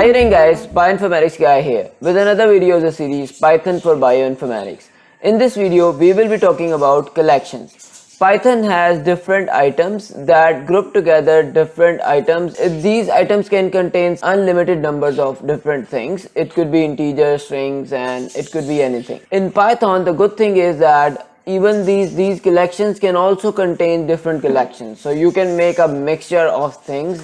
Hi again guys, Bioinformatics guy here with another video of the series Python for Bioinformatics. In this video we will be talking about collections. Python has different items that group together different items. These items can contain unlimited numbers of different things. It could be integers, strings, and it could be anything. In Python, the good thing is that even these collections can also contain different collections. So you can make a mixture of things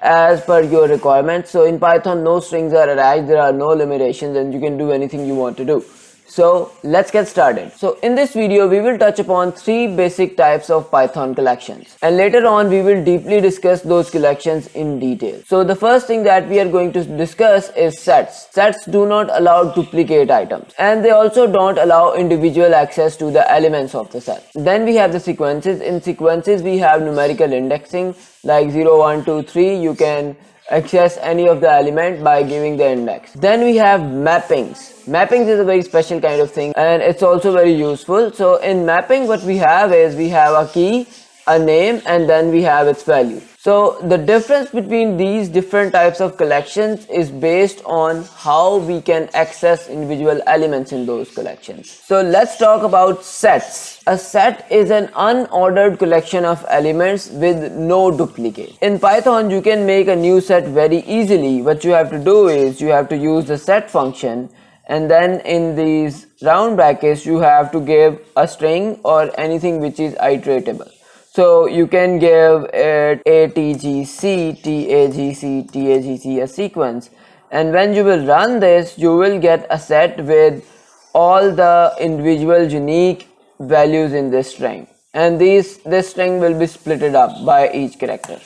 as per your requirements. So in Python, no strings are attached, there are no limitations, and you can do anything you want to do. So let's get started. So in this video we will touch upon three basic types of Python collections, and later on we will deeply discuss those collections in detail. So the first thing that we are going to discuss is sets. Sets do not allow duplicate items, and they also don't allow individual access to the elements of the set. Then we have the sequences. In sequences we have numerical indexing like 0, 1, 2, 3. You can access any of the element by giving the index. Then we have mappings. Mappings is a very special kind of thing, and it's also very useful. So in mapping, what we have is we have a key, a name, and then we have its value. So the difference between these different types of collections is based on how we can access individual elements in those collections. So let's talk about sets. A set is an unordered collection of elements with no duplicate. In Python, you can make a new set very easily. What you have to do is you have to use the set function, and then in these round brackets you have to give a string or anything which is iteratable. So you can give it ATGC, TAGC, TAGC, a sequence, and when you will run this, you will get a set with all the individual unique values in this string, and this string will be splitted up by each character.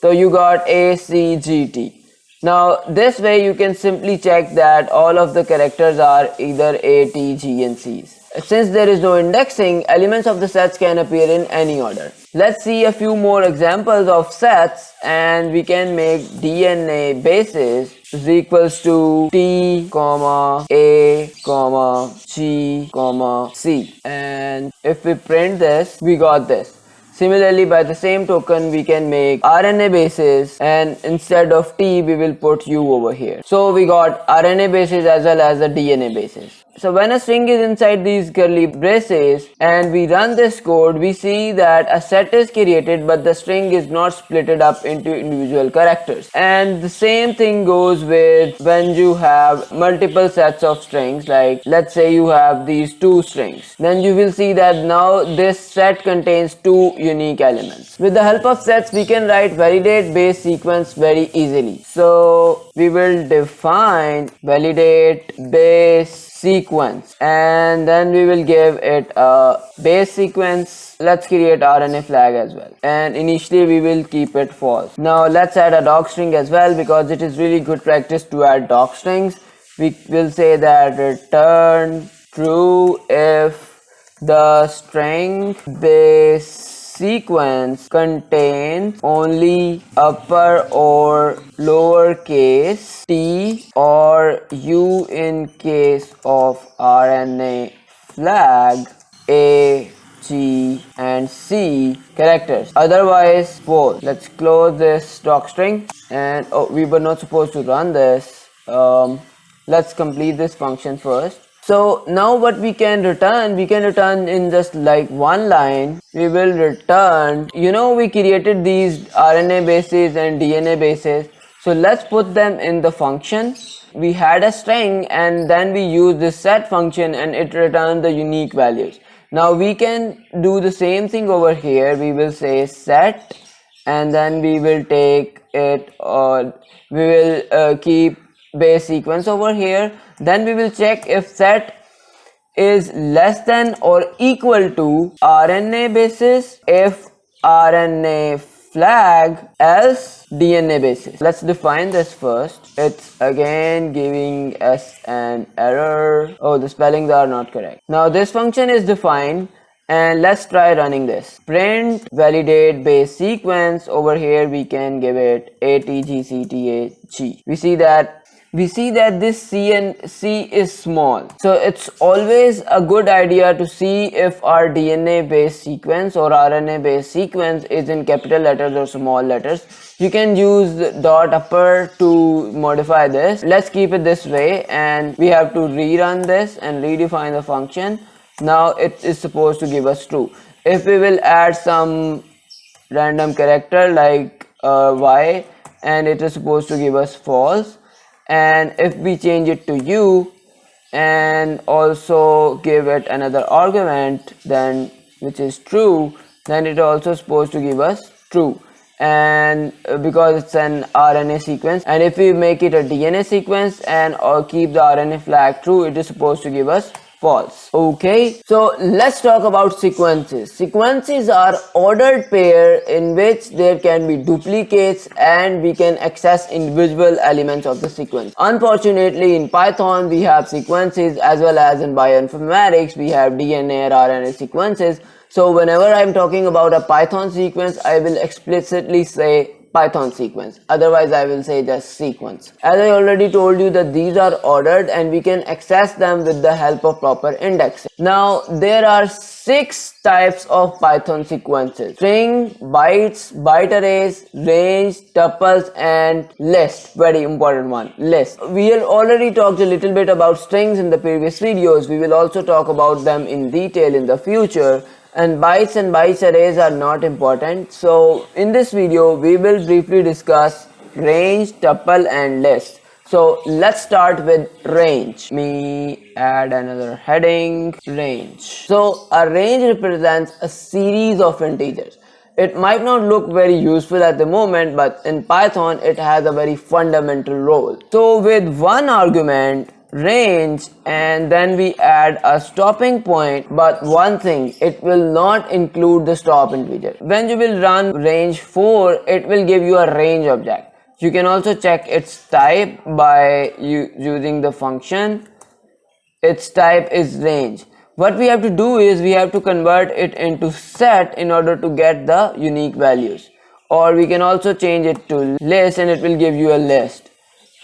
So you got A, C, G, T. Now this way you can simply check that all of the characters are either A, T, G, and C's. Since there is no indexing, elements of the sets can appear in any order. Let's see a few more examples of sets, and we can make DNA basis is equals to T, A, G, C, and if we print this, we got this. Similarly, by the same token, we can make RNA basis, and instead of T, we will put U over here. So we got RNA basis as well as a DNA basis. So when a string is inside these curly braces and we run this code, we see that a set is created, but the string is not splitted up into individual characters. And the same thing goes with when you have multiple sets of strings, like let's say you have these two strings. Then you will see that now this set contains two unique elements. With the help of sets, we can write validate base sequence very easily. So we will define validate base sequence, and then we will give it a base sequence. Let's create RNA flag as well, and initially we will keep it false. Now let's add a doc string as well, because it is really good practice to add doc strings. We will say that return true if the string base sequence contains only upper or lowercase t or u in case of RNA flag A, G, and C characters, otherwise false. Let's close this doc string, and we were not supposed to run this. Let's complete this function first. So now what we can return in just like one line. We will return, we created these RNA bases and DNA bases, so let's put them in the function. We had a string, and then we use this set function, and it returned the unique values. Now we can do the same thing over here. We will say set, and then we will take it, or we will keep base sequence over here. Then we will check if set is less than or equal to RNA basis, if RNA flag, else DNA basis. Let's define this first. It's again giving us an error. Oh, the spellings are not correct. Now this function is defined, and let's try running this. Print validate base sequence. Over here we can give it ATGCTAG. We see that we see that this C and C is small. So it's always a good idea to see if our DNA based sequence or RNA based sequence is in capital letters or small letters. You can use dot upper to modify this. Let's keep it this way, and we have to rerun this and redefine the function. Now it is supposed to give us true. If we will add some random character like y, and it is supposed to give us false, and if we change it to u and also give it another argument then which is true, then it also supposed to give us true. And because it's an RNA sequence, and if we make it a DNA sequence and or keep the RNA flag true, it is supposed to give us false. Okay, so let's talk about sequences. Sequences are ordered pair in which there can be duplicates and we can access individual elements of the sequence. Unfortunately, in Python we have sequences, as well as in bioinformatics we have DNA or RNA sequences. So whenever I'm talking about a Python sequence, I will explicitly say Python sequence, otherwise I will say just sequence. As I already told you that these are ordered and we can access them with the help of proper indexing. Now there are 6 types of Python sequences: string, bytes, byte arrays, range, tuples, and list. Very important one, list. We have already talked a little bit about strings in the previous videos. We will also talk about them in detail in the future. And bytes arrays are not important. So in this video we will briefly discuss range, tuple, and list. So let's start with range. Let me add another heading, range. So a range represents a series of integers. It might not look very useful at the moment, but in Python it has a very fundamental role. So with one argument, range, and then we add a stopping point, but one thing, it will not include the stop integer. When you will run range 4, it will give you a range object. You can also check its type by using the function. Its type is range. What we have to do is we have to convert it into set in order to get the unique values, or we can also change it to list and it will give you a list,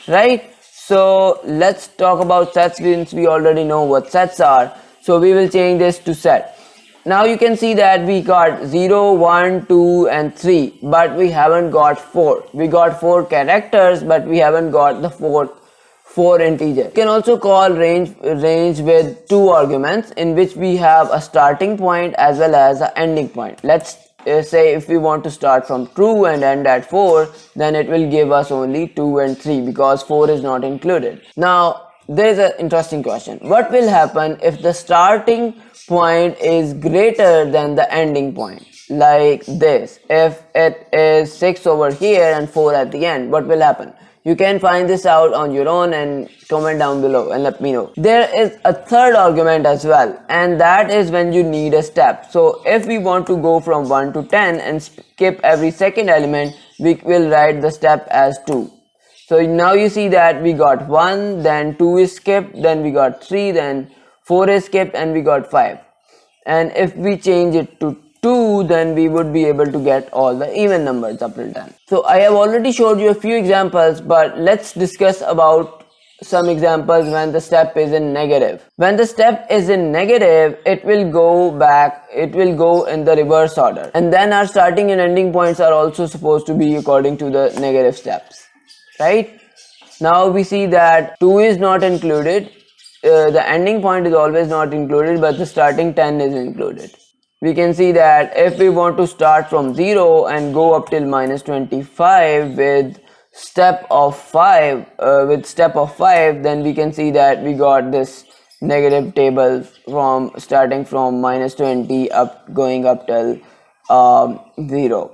right? So let's talk about sets, since we already know what sets are. So we will change this to set. Now you can see that we got 0, 1, 2 and 3, but we haven't got 4. We got 4 characters, but we haven't got the 4 integer. You can also call range with 2 arguments, in which we have a starting point as well as an ending point. Let's say if we want to start from true and end at 4, then it will give us only 2 and 3 because 4 is not included. Now there is an interesting question: what will happen if the starting point is greater than the ending point? Like this, if it is 6 over here and 4 at the end, what will happen? You can find this out on your own and comment down below and let me know. There is a third argument as well, and that is when you need a step. So if we want to go from 1 to 10 and skip every second element, we will write the step as 2. So now you see that we got 1, then 2 is skipped, then we got 3, then 4 is skipped, and we got 5. And if we change it to 2, then we would be able to get all the even numbers up till 10. So I have already showed you a few examples, but let's discuss about some examples when the step is in negative. When the step is in negative, it will go back, it will go in the reverse order. And then our starting and ending points are also supposed to be according to the negative steps, right? Now we see that 2 is not included, the ending point is always not included, but the starting 10 is included. We can see that if we want to start from 0 and go up till minus 25 with step of 5, then we can see that we got this negative table from starting from minus 20 up going up till 0.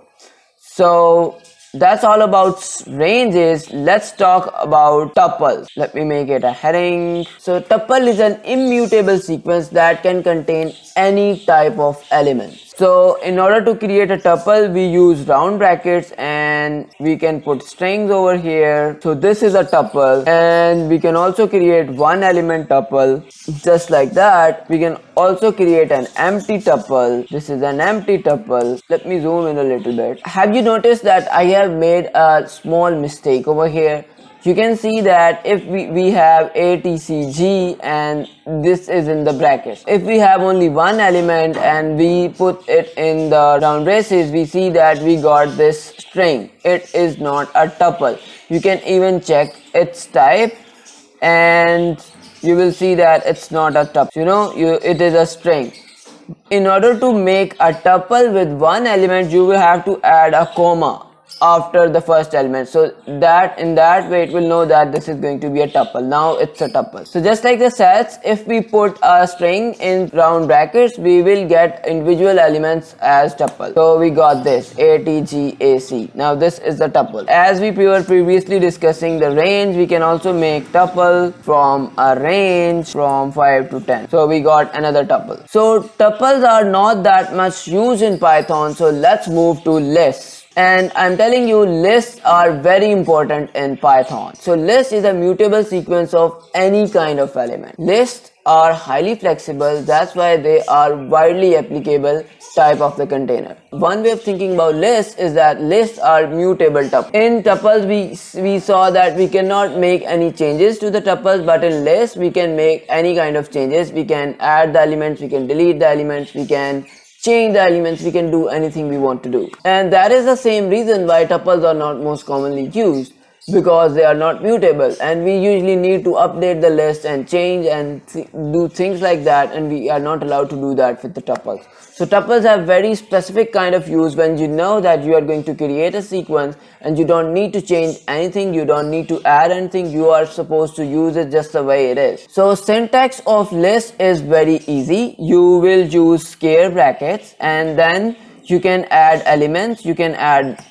So that's all about ranges. Let's talk about tuples. Let me make it a heading. So tuple is an immutable sequence that can contain any type of element. So in order to create a tuple, we use round brackets and we can put strings over here. So this is a tuple, and we can also create one element tuple just like that. We can also create an empty tuple. This is an empty tuple. Let me zoom in a little bit. Have you noticed that I have made a small mistake over here? you can see that if we have ATCG and this is in the brackets. If we have only one element and we put it in the round braces, we see that we got this string. It is not a tuple. You can even check its type and you will see that it's not a tuple. It is a string. In order to make a tuple with one element, you will have to add a comma after the first element, so that in that way it will know that this is going to be a tuple. Now it's a tuple. So just like the sets, if we put a string in round brackets, we will get individual elements as tuple. So we got this ATGAC. Now this is the tuple. As we were previously discussing the range, we can also make tuple from a range from 5 to 10. So we got another tuple. So tuples are not that much used in Python, so let's move to lists. And I'm telling you, lists are very important in Python. So list is a mutable sequence of any kind of element. Lists are highly flexible, that's why they are widely applicable type of the container. One way of thinking about lists is that lists are mutable tuples. In tuples we saw that we cannot make any changes to the tuples, but in lists we can make any kind of changes. We can add the elements, we can delete the elements, we can change the elements, we can do anything we want to do. And that is the same reason why tuples are not most commonly used, because they are not mutable and we usually need to update the list and change and do things like that, and we are not allowed to do that with the tuples. So tuples have very specific kind of use when you know that you are going to create a sequence and you don't need to change anything, you don't need to add anything, you are supposed to use it just the way it is. So syntax of list is very easy. You will use square brackets and then you can add elements, you can add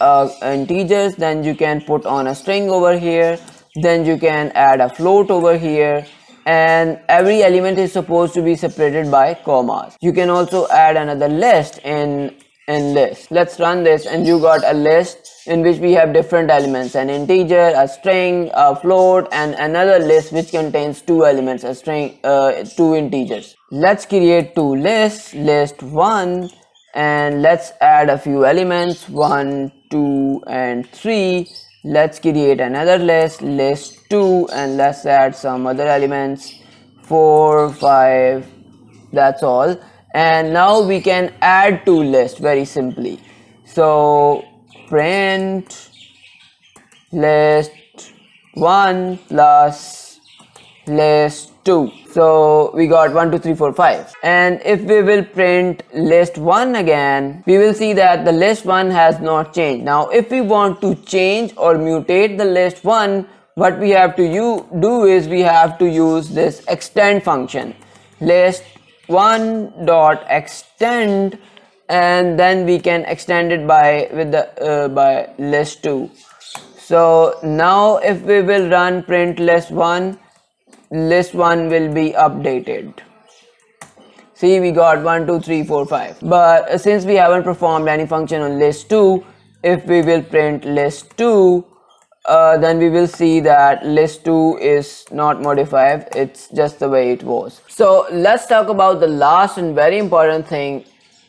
integers, then you can put on a string over here, then you can add a float over here, and every element is supposed to be separated by commas. You can also add another list in list. Let's run this and you got a list in which we have different elements, an integer, a string, a float, and another list which contains two elements, a string, two integers. Let's create two lists, list 1, and let's add a few elements, 1, 2, and 3. Let's create another list, list 2, and let's add some other elements, 4, 5, that's all. And now we can add to list very simply. So print list 1 plus list 2. So we got 1, 2, 3, 4, 5. And if we will print list 1 again, we will see that the list 1 has not changed. Now if we want to change or mutate the list 1, what we have to do is we have to use this extend function, list 1 dot extend, and then we can extend it by list 2. So now if we will run print list 1, list 1 will be updated. See, we got 1, 2, 3, 4, 5. But since we haven't performed any function on list 2, if we will print list 2, then we will see that list 2 is not modified, it's just the way it was. So let's talk about the last and very important thing,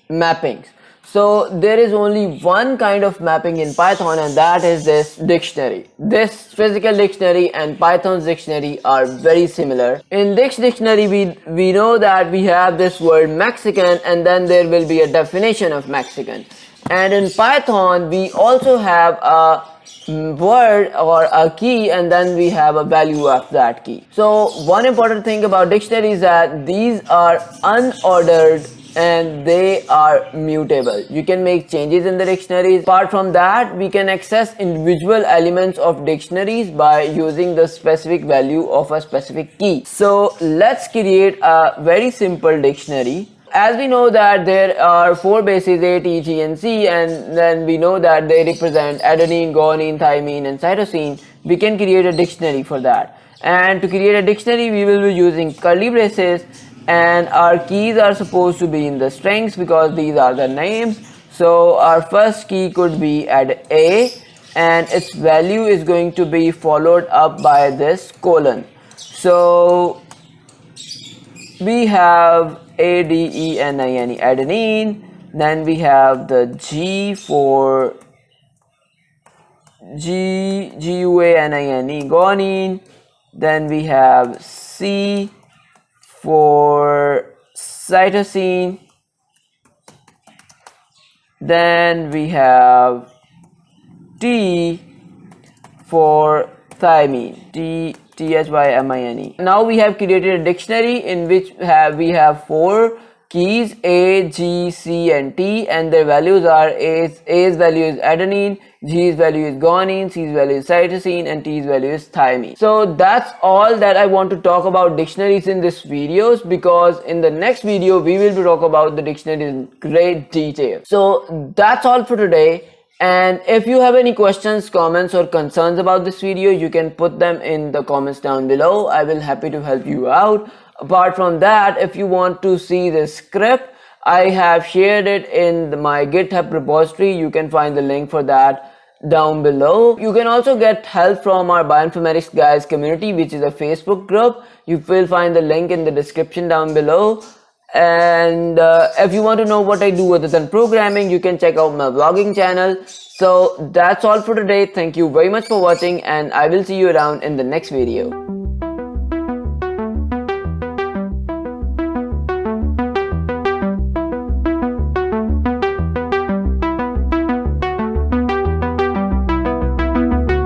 mappings. So there is only one kind of mapping in Python, and that is this dictionary. This physical dictionary and Python's dictionary are very similar. In this dictionary we know that we have this word Mexican and then there will be a definition of Mexican. And in Python we also have a word or a key and then we have a value of that key. So one important thing about dictionary is that these are unordered and they are mutable. You can make changes in the dictionaries. Apart from that, we can access individual elements of dictionaries by using the specific value of a specific key. So let's create a very simple dictionary. As we know that there are 4 bases, A, T, G, and C, and then we know that they represent adenine, guanine, thymine, and cytosine. We can create a dictionary for that. And to create a dictionary, we will be using curly braces, and our keys are supposed to be in the strings because these are the names. So our first key could be at A, and its value is going to be followed up by this colon. So we have ADENINE, adenine, then we have the G for guanine, guanine. Then we have C for cytosine. Then we have T for thymine, THYMINE. Now we have created a dictionary in which we have 4 keys, A, G, C and T, and their values are A's value is adenine, G's value is guanine, C's value is cytosine and T's value is thymine. So that's all that I want to talk about dictionaries in this videos, because in the next video we will be talking about the dictionary in great detail. So that's all for today. And if you have any questions, comments or concerns about this video, you can put them in the comments down below. I will happy to help you out. Apart from that, if you want to see the script, I have shared it in my GitHub repository. You can find the link for that down below. You can also get help from our Bioinformatics guys community, which is a Facebook group. You will find the link in the description down below. And if you want to know what I do other than programming, you can check out my vlogging channel. So that's all for today. Thank you very much for watching, and I will see you around in the next video.